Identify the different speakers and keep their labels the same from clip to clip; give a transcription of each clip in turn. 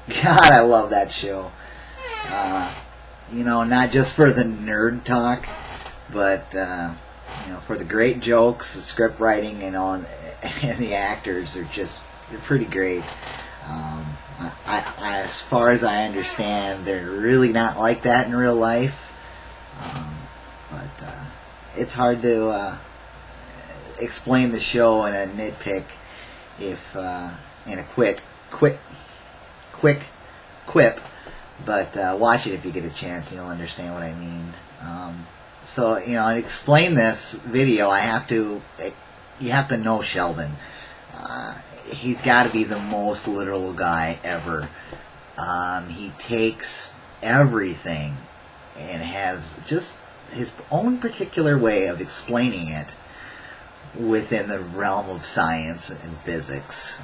Speaker 1: God, I love that show. You know, not just for the nerd talk, but you know, for the great jokes, the script writing, and the actors are they're pretty great. As far as I understand, they're really not like that in real life. But it's hard to explain the show in a nitpick if in a quick quip. But watch it if you get a chance, and you'll understand what I mean. So, you know, to explain this video, you have to know Sheldon. He's got to be the most literal guy ever. He takes everything and has just his own particular way of explaining it within the realm of science and physics.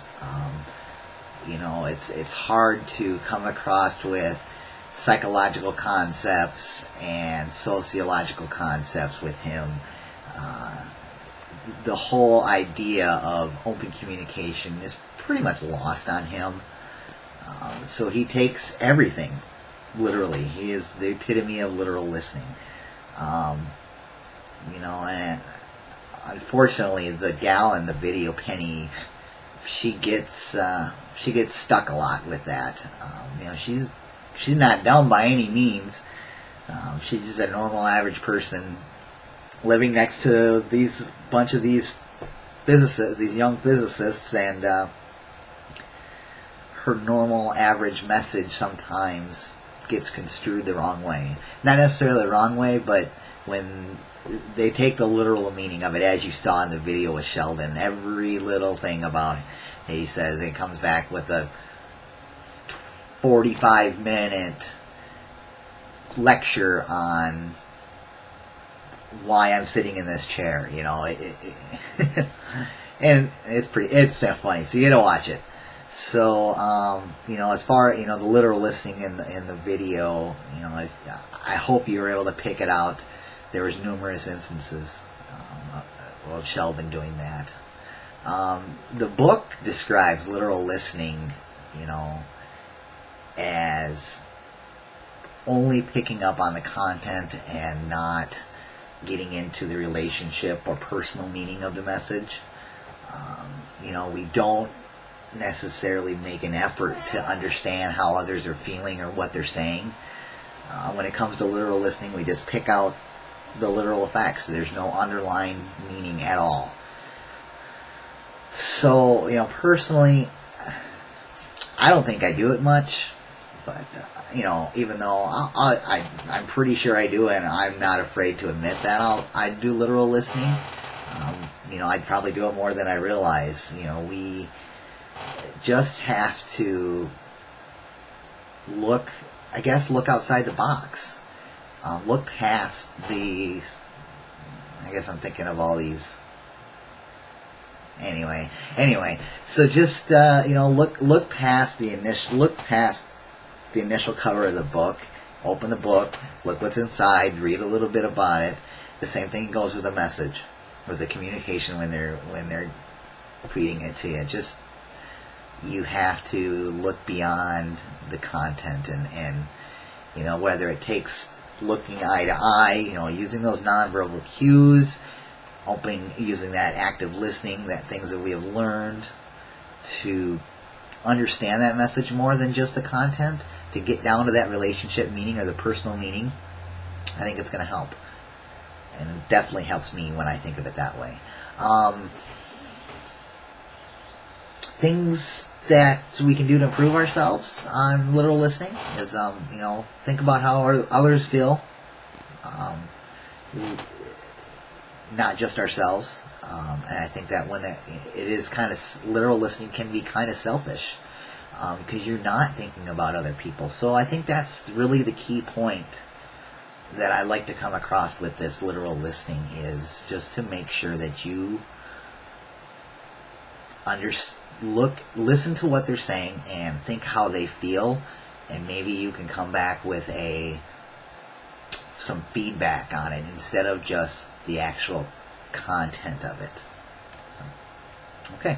Speaker 1: You know, it's hard to come across with psychological concepts and sociological concepts with him. The whole idea of open communication is pretty much lost on him. So he takes everything literally. He is the epitome of literal listening. You know, and unfortunately, the gal in the video, Penny, she gets stuck a lot with that. You know, she's not dumb by any means. She's just a normal, average person living next to these physicists, these young physicists, and her normal, average message sometimes gets construed the wrong way. Not necessarily the wrong way, but when they take the literal meaning of it, as you saw in the video with Sheldon, every little thing about it. He says it comes back with a 45-minute lecture on why I'm sitting in this chair, you know, and it's not funny, so you gotta watch it. So, you know, as far, you know, the literal listening in the video, you know, I hope you were able to pick it out. There was numerous instances of Sheldon doing that. The book describes literal listening, you know, as only picking up on the content and not getting into the relationship or personal meaning of the message. You know, we don't necessarily make an effort to understand how others are feeling or what they're saying. When it comes to literal listening, we just pick out the literal effects. There's no underlying meaning at all. So, you know, personally, I don't think I do it much, but you know, even though I'm pretty sure I do, and I'm not afraid to admit that I do literal listening. You know, I'd probably do it more than I realize. You know, we just have to look outside the box. Look past these. I guess I'm thinking of all these. Anyway. So just you know, look past the initial cover of the book. Open the book. Look what's inside. Read a little bit about it. The same thing goes with a message, with the communication when they're feeding it to you. Just you have to look beyond the content and you know, whether it takes looking eye to eye, you know, using those nonverbal cues, using that active listening, that things that we have learned to understand that message more than just the content, to get down to that relationship meaning or the personal meaning. I think it's going to help, and it definitely helps me when I think of it that way. Things that we can do to improve ourselves on literal listening is, you know, think about how others feel, not just ourselves. And I think that when it is kind of, literal listening can be kind of selfish, because you're not thinking about other people. So I think that's really the key point that I like to come across with this literal listening, is just to make sure that you listen to what they're saying and think how they feel, and maybe you can come back with some feedback on it instead of just the actual content of it. So, okay.